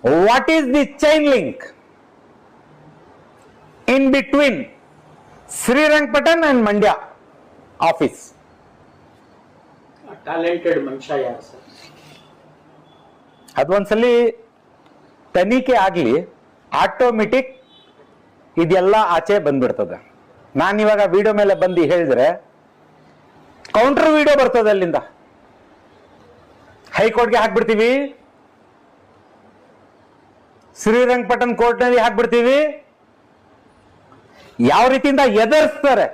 What is the chain link in between Srirangpattan and Mandya office? Talented ಮನುಷ್ಯ ಯಾರು sir? ಅದೊಂದ್ಸಲಿ ತನಿಖೆ ಆಗ್ಲಿ, automatic ಇದೆಲ್ಲ ಆಚೆ ಬಂದ್ಬಿಡ್ತದೆ. ನಾನಿವಾಗ ವಿಡಿಯೋ ಮೇಲೆ ಬಂದು ಹೇಳಿದ್ರೆ ಕೌಂಟರ್ ವಿಡಿಯೋ ಬರ್ತದೆ, ಅಲ್ಲಿಂದ ಹೈಕೋರ್ಟ್ಗೆ ಹಾಕ್ಬಿಡ್ತೀವಿ, ಶ್ರೀರಂಗಪಟ್ಟಣ ಕೋರ್ಟ್ ನಲ್ಲಿ ಹಾಕ್ಬಿಡ್ತೀವಿ. ಯಾವ ರೀತಿಯಿಂದ ಎದುರಿಸ್ತಾರೆ,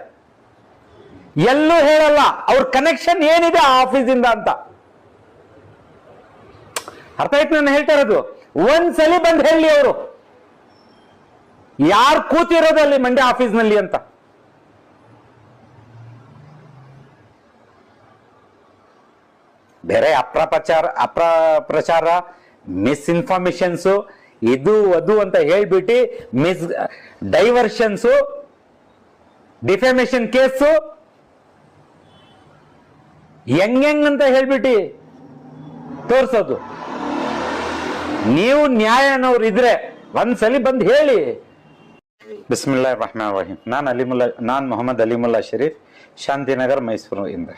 ಎಲ್ಲೂ ಹೇಳಲ್ಲ ಅವ್ರ ಕನೆಕ್ಷನ್ ಏನಿದೆ ಆ ಆಫೀಸಿಂದ ಅಂತ. ಅರ್ಥ ಆಯ್ತು ನಾನು ಹೇಳ್ತಾ ಇರೋದು? ಒಂದ್ಸಲಿ ಬಂದು ಹೇಳಿ ಅವರು ಯಾರು ಕೂತಿರೋದು ಅಲ್ಲಿ ಮಂಡ್ಯ ಆಫೀಸ್ನಲ್ಲಿ ಅಂತ. ಬೇರೆ ಅಪಪ್ರಚಾರ ಮಿಸ್ಇನ್ಫಾರ್ಮೇಶನ್ಸ್ ಇದು ಅದು ಅಂತ ಹೇಳ್ಬಿಟ್ಟು ಡೈವರ್ಷನ್ಸ್, ಡಿಫೆಮೇಶನ್ ಕೇಸು ಹೆಂಗ್ ಅಂತ ಹೇಳ್ಬಿಟ್ಟು ತೋರ್ಸೋದು. ನೀವು ನ್ಯಾಯ ಅನ್ನೋರು ಇದ್ರೆ ಒಂದ್ಸಲಿ ಬಂದು ಹೇಳಿ. ಬಿಸ್ಮಿಲ್ಲಾಹಿರ್ ರಹಮಾನಿರ್ ರಹೀಮ್. ನಾನು ಮೊಹಮ್ಮದ್ ಅಲಿಮುಲ್ಲಾ ಶರೀಫ್, ಶಾಂತಿನಗರ್, ಮೈಸೂರು ಇಂದ.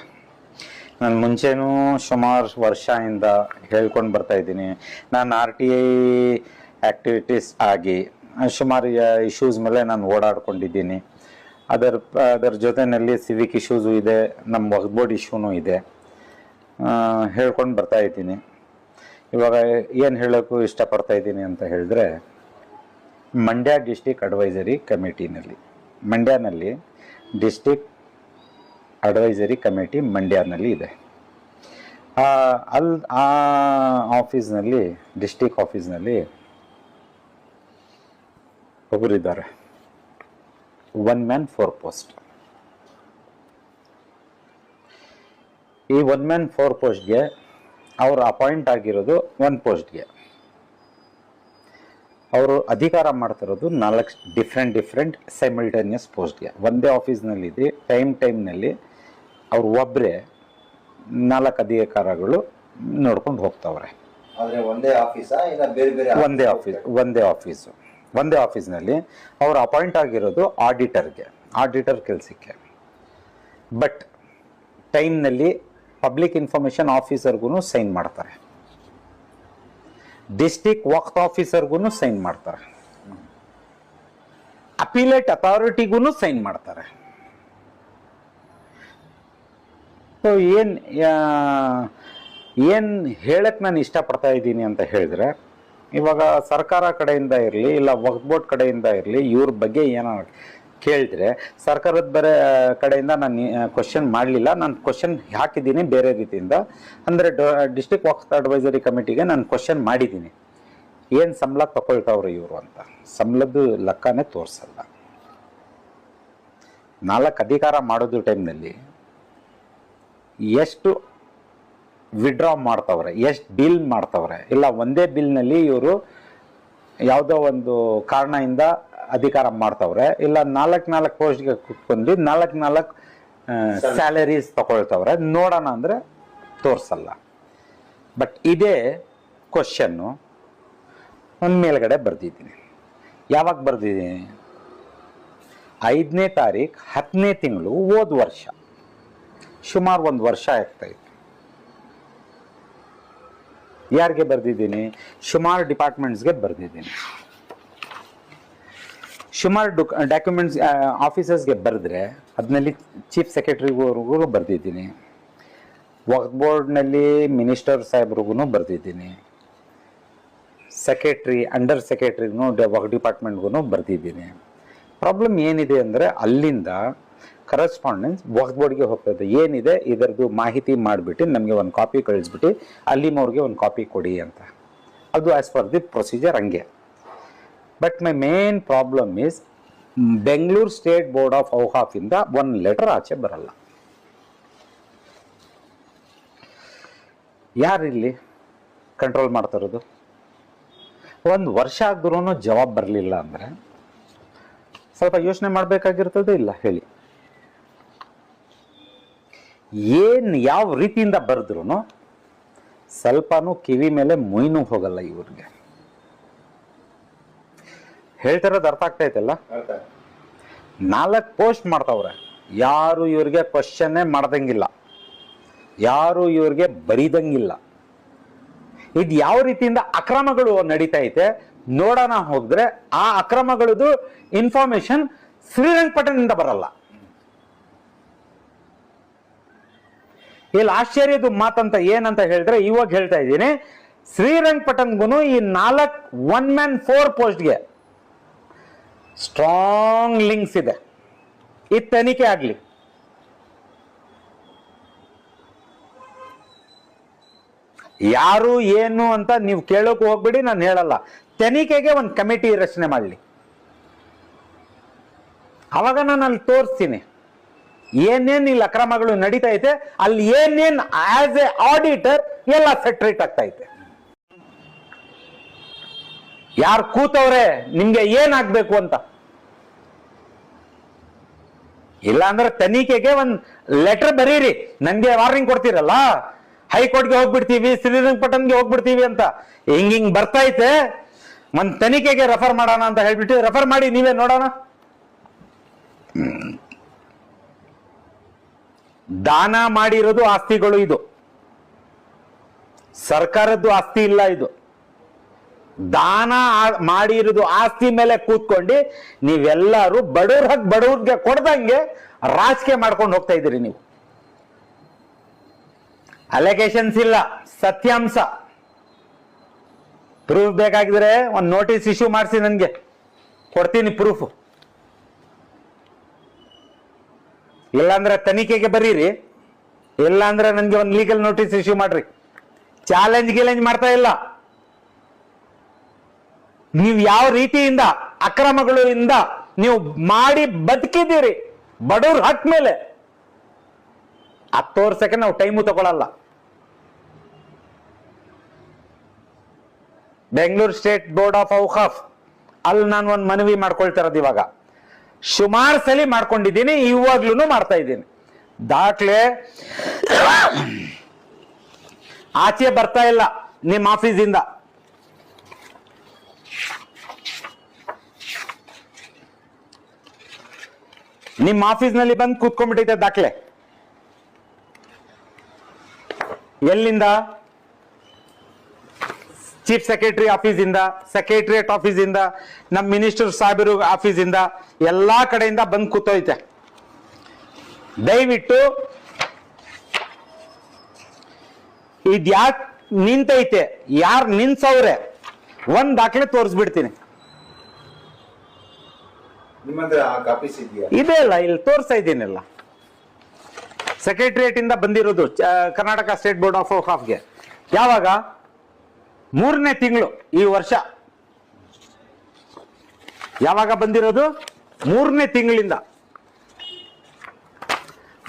ನಾನು ಮುಂಚೆನೂ ಸುಮಾರು ವರ್ಷದಿಂದ ಹೇಳ್ಕೊಂಡು ಬರ್ತಾ ಇದ್ದೀನಿ. ನಾನು RTI ಆಕ್ಟಿವಿಟೀಸ್ ಆಗಿ ಸುಮಾರು ಇಶ್ಯೂಸ್ ಮೇಲೆ ನಾನು ಓಡಾಡ್ಕೊಂಡಿದ್ದೀನಿ. ಅದರ ಜೊತೆಯಲ್ಲಿ ಸಿವಿಕ್ ಇಶ್ಯೂಸು ಇದೆ, ನಮ್ಮ ವಕ್ಫ್ ಬೋರ್ಡ್ ಇಶ್ಯೂನೂ ಇದೆ, ಹೇಳ್ಕೊಂಡು ಬರ್ತಾ ಇದ್ದೀನಿ. ಇವಾಗ ಏನು ಹೇಳೋಕ್ಕೂ ಇಷ್ಟಪಡ್ತಾ ಇದ್ದೀನಿ ಅಂತ ಹೇಳಿದ್ರೆ, ಮಂಡ್ಯ ಡಿಸ್ಟಿಕ್ ಅಡ್ವೈಸರಿ ಕಮಿಟಿನಲ್ಲಿ, ಮಂಡ್ಯನಲ್ಲಿ ಡಿಸ್ಟಿಕ್ ಅಡ್ವೈಸರಿ ಕಮಿಟಿ ಮಂಡ್ಯನಲ್ಲಿ ಇದೆ. ಆ ಆಫೀಸ್ನಲ್ಲಿ, ಡಿಸ್ಟಿಕ್ ಆಫೀಸ್ನಲ್ಲಿ ಒಬ್ಬರಿದ್ದಾರೆ, 1 man 4 post. ಈ 1 man 4 ಪೋಸ್ಟ್ಗೆ ಅವರು ಅಪಾಯಿಂಟ್ ಆಗಿರೋದು 1 ಪೋಸ್ಟ್ಗೆ. ಅವರು ಅಧಿಕಾರ ಮಾಡ್ತಿರೋದು 4 ಡಿಫ್ರೆಂಟ್ ಸೈಮಲ್ಟೇನಿಯಸ್ ಪೋಸ್ಟ್ಗೆ. ಒಂದೇ ಆಫೀಸ್ನಲ್ಲಿದೆ, ಟೈಮ್ನಲ್ಲಿ ಅವ್ರು ಒಬ್ಬರೇ 4 ಅಧಿಕಾರಗಳು ನೋಡ್ಕೊಂಡು ಹೋಗ್ತಾವ್ರೆ. ಒಂದೇ ಆಫೀಸ್ನಲ್ಲಿ ಅವರು ಅಪಾಯಿಂಟ್ ಆಗಿರೋದು ಆಡಿಟರ್ ಕೆಲಸಕ್ಕೆ. ಬಟ್ ಟೈಮ್ನಲ್ಲಿ ಪಬ್ಲಿಕ್ ಇನ್ಫಾರ್ಮೇಶನ್ ಆಫೀಸರ್ಗೂ ಸೈನ್ ಮಾಡ್ತಾರೆ, ಡಿಸ್ಟಿಕ್ ವಕ್ಫ್ ಆಫೀಸರ್ಗೂ ಸೈನ್ ಮಾಡ್ತಾರೆ, ಅಪೀಲೇಟ್ ಅಥಾರಿಟಿಗೂ ಸೈನ್ ಮಾಡ್ತಾರೆ. ಸೊ ಏನ್ ಹೇಳಕ್ ನಾನು ಇಷ್ಟಪಡ್ತಾ ಇದ್ದೀನಿ ಅಂತ ಹೇಳಿದ್ರೆ, ಇವಾಗ ಸರ್ಕಾರ ಕಡೆಯಿಂದ ಇರಲಿ ಇಲ್ಲ ವಕ್ಫ್ ಬೋರ್ಡ್ ಕಡೆಯಿಂದ ಇರಲಿ, ಇವ್ರ ಬಗ್ಗೆ ಏನೋ ಕೇಳಿದ್ರೆ ಸರ್ಕಾರದ ಕಡೆಯಿಂದ ನಾನು ಕ್ವಶನ್ ಮಾಡಲಿಲ್ಲ. ನಾನು ಕ್ವಶನ್ ಹಾಕಿದ್ದೀನಿ ಬೇರೆ ರೀತಿಯಿಂದ. ಅಂದರೆ ಡಿಸ್ಟಿಕ್ ವಕ್ಫ್ ಅಡ್ವೈಸರಿ ಕಮಿಟಿಗೆ ನಾನು ಕ್ವಶನ್ ಮಾಡಿದ್ದೀನಿ, ಏನು ಸಂಬಳ ತಗೊಳ್ತಾವ್ರೆ ಇವರು ಅಂತ. ಸಂಬಳದ್ದು ಲೆಕ್ಕನೇ ತೋರಿಸಲ್ಲ. 4 ಅಧಿಕಾರ ಮಾಡೋದು ಟೈಮ್ನಲ್ಲಿ ಎಷ್ಟು ವಿಡ್ರಾ ಮಾಡ್ತವ್ರೆ, ಎಷ್ಟು ಬಿಲ್ ಮಾಡ್ತವ್ರೆ, ಇಲ್ಲ ಒಂದೇ ಬಿಲ್ನಲ್ಲಿ ಇವರು ಯಾವುದೋ ಒಂದು ಕಾರಣದಿಂದ ಅಧಿಕಾರ ಮಾಡ್ತವ್ರೆ, ಇಲ್ಲ 4 ಪೋಸ್ಟ್ಗೆ ಕುತ್ಕೊಂಡು 4 ಸ್ಯಾಲರೀಸ್ ತಗೊಳ್ತವ್ರೆ, ನೋಡೋಣ ಅಂದರೆ ತೋರಿಸಲ್ಲ. ಬಟ್ ಇದೇ ಕ್ವಶನ್ನು ಒಂದು ಮೇಲ್ಗಡೆ ಬರೆದಿದ್ದೀನಿ. ಯಾವಾಗ ಬರೆದಿದ್ದೀನಿ? 5ನೇ ತಾರೀಕು 10ನೇ ತಿಂಗಳು ಹೋದ ವರ್ಷ, ಸುಮಾರು 1 ವರ್ಷ ಆಗ್ತಾಯಿತ್ತು. ಯಾರಿಗೆ ಬರೆದಿದ್ದೀನಿ? ಸುಮಾರು ಡಿಪಾರ್ಟ್ಮೆಂಟ್ಸ್ಗೆ ಬರೆದಿದ್ದೀನಿ. ಸುಮಾರು ಡಾಕ್ಯುಮೆಂಟ್ಸ್ ಆಫೀಸರ್ಸ್ಗೆ ಬರೆದ್ರೆ ಅದರಲ್ಲಿ ಚೀಫ್ ಸೆಕ್ರೆಟರಿವರೆಗೂ ಬರೆದಿದ್ದೀನಿ. ವಕ್ಫ್ ಬೋರ್ಡ್ನಲ್ಲಿ ಮಿನಿಸ್ಟರ್ ಸಾಹೇಬ್ರಿಗೂ ಬರೆದಿದ್ದೀನಿ. ಸೆಕ್ರೆಟ್ರಿ, ಅಂಡರ್ ಸೆಕ್ರೆಟ್ರಿಗೂ ವಕ್ಫ್ ಡಿಪಾರ್ಟ್ಮೆಂಟ್ಗೂ ಬರೆದಿದ್ದೀನಿ. ಪ್ರಾಬ್ಲಮ್ ಏನಿದೆ ಅಂದರೆ, ಅಲ್ಲಿಂದ ಕರೆಸ್ಪಾಂಡೆನ್ಸ್ ವಕ್ಫ್ ಬೋರ್ಡ್ಗೆ ಹೋಗ್ತದೆ. ಏನಿದೆ ಇದರದ್ದು ಮಾಹಿತಿ ಮಾಡಿಬಿಟ್ಟು ನಮಗೆ ಒಂದು ಕಾಪಿ ಕಳಿಸ್ಬಿಟ್ಟು ಅಲ್ಲಿನವ್ರಿಗೆ ಒಂದು ಕಾಪಿ ಕೊಡಿ ಅಂತ. ಅದು ಆ್ಯಸ್ ಪರ್ ದಿ ಪ್ರೊಸೀಜರ್ ಹಂಗೆ. But my main problem is Bengaluru state board of ಔಕಾಫಿಂದ ಒಂದು ಲೆಟರ್ ಆಚೆ ಬರಲ್ಲ. ಯಾರಿಲ್ಲಿ ಕಂಟ್ರೋಲ್ ಮಾಡ್ತಾ ಇರೋದು? 1 ವರ್ಷ ಆದ್ರೂ ಜವಾಬ್ ಬರಲಿಲ್ಲ ಅಂದರೆ ಸ್ವಲ್ಪ ಯೋಚನೆ ಮಾಡಬೇಕಾಗಿರ್ತದೆ. ಇಲ್ಲ ಹೇಳಿ, ಯಾವ ರೀತಿಯಿಂದ ಬರೆದ್ರು ಸ್ವಲ್ಪನೂ ಕಿವಿ ಮೇಲೆ ಮೊಯ್ನು ಹೋಗಲ್ಲ ಇವ್ರಿಗೆ. ಹೇಳ್ತಿರೋದು ಅರ್ಥ ಆಗ್ತೈತಲ್ಲ? 4 ಪೋಸ್ಟ್ ಮಾಡ್ತಾವ್ರೆ, ಯಾರು ಇವ್ರಿಗೆ ಕ್ವಶನ್ನೇ ಮಾಡ್ದಂಗಿಲ್ಲ, ಯಾರು ಇವ್ರಿಗೆ ಬರೀದಂಗಿಲ್ಲ. ಇದು ಯಾವ ರೀತಿಯಿಂದ ಅಕ್ರಮಗಳು ನಡೀತಾ ಐತೆ ನೋಡೋಣ ಹೋದ್ರೆ, ಆ ಅಕ್ರಮಗಳದ್ದು ಇನ್ಫಾರ್ಮೇಶನ್ ಶ್ರೀರಂಗಪಟ್ಟಣದಿಂದ ಬರಲ್ಲ. ಇಲ್ಲಿ ಆಶ್ಚರ್ಯದ ಮಾತಂತ ಏನಂತ ಹೇಳಿದ್ರೆ, ಇವಾಗ ಹೇಳ್ತಾ ಇದ್ದೀನಿ, ಶ್ರೀರಂಗಪಟ್ಟಣಗೂ ಈ 4 1 man 4 ಪೋಸ್ಟ್ಗೆ ಸ್ಟ್ರಾಂಗ್ ಲಿಂಕ್ಸ್ ಇದೆ. ಈ ತನಿಖೆ ಆಗ್ಲಿ. ಯಾರು ಏನು ಅಂತ ನೀವು ಕೇಳೋಕೆ ಹೋಗ್ಬಿಡಿ, ನಾನು ಹೇಳಲ್ಲ. ತನಿಖೆಗೆ ಒಂದು ಕಮಿಟಿ ರಚನೆ ಮಾಡಲಿ, ಅವಾಗ ನಾನು ಅಲ್ಲಿ ತೋರಿಸ್ತೀನಿ ಏನೇನ್ ಇಲ್ಲಿ ಅಕ್ರಮಗಳು ನಡೀತಾ ಐತೆ, ಅಲ್ಲಿ ಏನೇನ್ ಆಸ್ ಎ ಆಡಿಟರ್ ಎಲ್ಲ ಸೆಟ್ರೇಟ್ ಆಗ್ತಾ ಐತೆ. ಯಾರು ಕೂತವ್ರೆ, ನಿಮ್ಗೆ ಏನಾಗ್ಬೇಕು ಅಂತ. ಇಲ್ಲ ಅಂದ್ರೆ ತನಿಖೆಗೆ ಒಂದ್ ಲೆಟರ್ ಬರೀರಿ, ನನ್ಗೆ ವಾರ್ನಿಂಗ್ ಕೊಡ್ತೀರಲ್ಲ, ಹೈಕೋರ್ಟ್ಗೆ ಹೋಗ್ಬಿಡ್ತೀವಿ, ಶ್ರೀರಂಗಪಟ್ಟಣಗೆ ಹೋಗ್ಬಿಡ್ತೀವಿ ಅಂತ ಹಿಂಗ್ ಬರ್ತಾ ಐತೆ, ಒಂದ್ ತನಿಖೆಗೆ ರೆಫರ್ ಮಾಡೋಣ ಅಂತ ಹೇಳ್ಬಿಟ್ಟು ರೆಫರ್ ಮಾಡಿ, ನೀವೇ ನೋಡೋಣ. ದಾನ ಮಾಡಿರೋದು ಆಸ್ತಿಗಳು, ಇದು ಸರ್ಕಾರದ್ದು ಆಸ್ತಿ ಇಲ್ಲ. ಇದು ದಾನ ಮಾಡಿರೋದು ಆಸ್ತಿ ಮೇಲೆ ಕೂತ್ಕೊಂಡು ನೀವೆಲ್ಲರೂ ಬಡವ್ರಿಗೆ ಕೊಡ್ದಂಗೆ ರಾಜಕೀಯ ಮಾಡ್ಕೊಂಡು ಹೋಗ್ತಾ ಇದ್ದೀರಿ ನೀವು. ಅಲಿಗೇಷನ್ಸ್ ಇಲ್ಲ, ಸತ್ಯಾಂಶ. ಪ್ರೂಫ್ ಬೇಕಾಗಿದ್ರೆ ಒಂದು ನೋಟಿಸ್ ಇಶ್ಯೂ ಮಾಡಿಸಿ, ನನಗೆ ಕೊಡ್ತೀನಿ ಪ್ರೂಫ್. ಇಲ್ಲಾಂದ್ರೆ ತನಿಖೆಗೆ ಬರೀರಿ, ಇಲ್ಲಾಂದ್ರೆ ನನಗೆ ಒಂದು ಲೀಗಲ್ ನೋಟಿಸ್ ಇಶ್ಯೂ ಮಾಡ್ರಿ. ಚಾಲೆಂಜ್ ಮಾಡ್ತಾ ಇಲ್ಲ. ನೀವು ಯಾವ ರೀತಿಯಿಂದ ಅಕ್ರಮಗಳಿಂದ ನೀವು ಮಾಡಿ ಬದುಕಿದ್ದೀರಿ ಬಡವ್ರ ಹಕ್ ಮೇಲೆ, 10 ವರ್ಷಕ್ಕೆ ನಾವು ಟೈಮು ತಗೊಳ್ಳಲ್ಲ. Bengaluru state board of Auqaf ಅಲ್ಲಿ ನಾನು ಒಂದು ಮನವಿ ಮಾಡ್ಕೊಳ್ತಿರೋದು ಇವಾಗ. ಸುಮಾರು ಸಲ ಮಾಡ್ಕೊಂಡಿದ್ದೀನಿ, ಇವಾಗ್ಲೂ ಮಾಡ್ತಾ ಇದ್ದೀನಿ. ದಾಖಲೆ ಆಚೆ ಬರ್ತಾ ಇಲ್ಲ ನಿಮ್ಮ ಆಫೀಸಿಂದ. ನಿಮ್ಮ ಆಫೀಸ್ನಲ್ಲಿ ಬಂದು ಕೂತ್ಕೊಂಡ್ಬಿಟ್ಟಿದೆ ದಾಖಲೆ. ಎಲ್ಲಿಂದ? ಚೀಫ್ ಸೆಕ್ರೆಟರಿ ಆಫೀಸಿಂದ, ಸೆಕ್ರೆಟರಿಯೇಟ್ ಆಫೀಸಿಂದ, ನಮ್ಮ ಮಿನಿಸ್ಟರ್ ಸಾಹೇಬರು ಆಫೀಸಿಂದ, ಎಲ್ಲಾ ಕಡೆಯಿಂದ ಬಂದು ಕೂತೋಯ್ತೆ. ದಯವಿಟ್ಟು ಇದ್ಯಾಕ್ ನಿಂತೈತೆ, ಯಾರು ನಿನ್ಸವ್ರೆ, ಒಂದ್ ದಾಖಲೆ ತೋರಿಸ್ಬಿಡ್ತೀನಿ. ಇದೆ ಅಲ್ಲ, ಇಲ್ಲಿ ತೋರಿಸ್ತಾ ಇದ್ದೀನಲ್ಲ, ಸೆಕ್ರೆಟರಿಯೇಟ್ ಇಂದ ಬಂದಿರೋದು ಕರ್ನಾಟಕ ಸ್ಟೇಟ್ ಬೋರ್ಡ್ ಆಫ್ ಔಕಾಫ್ಗೆ. ಯಾವಾಗ? 3ನೇ ತಿಂಗಳು ಈ ವರ್ಷ. ಯಾವಾಗ ಬಂದಿರೋದು? 3ನೇ ತಿಂಗಳಿಂದ.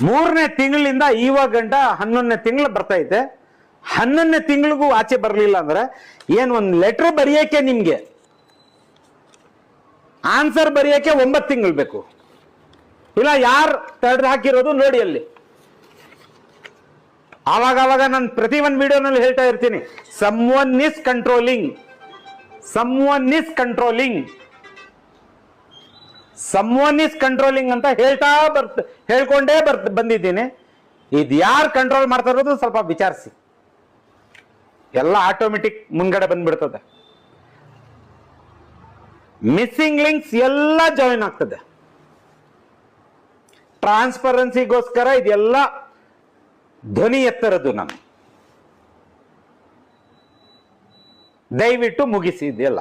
3ನೇ ತಿಂಗಳಿಂದ ಇವಾಗ ಗಂಟ 11ನೇ ತಿಂಗಳು ಬರ್ತಾ ಐತೆ. 11ನೇ ತಿಂಗಳಿಗೂ ಆಚೆ ಬರಲಿಲ್ಲ ಅಂದ್ರೆ ಏನ್ ಒಂದು ಲೆಟರ್ ಬರೆಯಕ್ಕೆ ನಿಮ್ಗೆ ಆನ್ಸರ್ ಬರೆಯಕ್ಕೆ 9 ತಿಂಗಳು ಬೇಕು. ಇಲ್ಲ ಯಾರು ತಡೆದು ಹಾಕಿರೋದು ನೋಡಿ ಅಲ್ಲಿ. ಆವಾಗ ನಾನು ಪ್ರತಿ ಒಂದು ವಿಡಿಯೋನಲ್ಲಿ ಹೇಳ್ತಾ ಇರ್ತೀನಿ, someone is controlling, someone is controlling, someone is controlling ಅಂತ ಹೇಳ್ಕೊಂಡೇ ಬಂದಿದ್ದೀನಿ. ಇದು ಯಾರು ಕಂಟ್ರೋಲ್ ಮಾಡ್ತಾ ಇರೋದು ಸ್ವಲ್ಪ ವಿಚಾರಿಸಿ, ಎಲ್ಲ ಆಟೋಮೆಟಿಕ್ ಮುಂದ್ಗಡೆ ಬಂದ್ಬಿಡ್ತದೆ. ಮಿಸ್ಸಿಂಗ್ ಲಿಂಕ್ಸ್ ಎಲ್ಲ ಜಾಯಿನ್ ಆಗ್ತದೆ. ಟ್ರಾನ್ಸ್ಪರೆನ್ಸಿಗೋಸ್ಕರ ಇದೆಲ್ಲ ಧ್ವನಿ ಎತ್ತರದು ನಾನು. ದಯವಿಟ್ಟು ಮುಗಿಸಿ ಇದೆಲ್ಲ.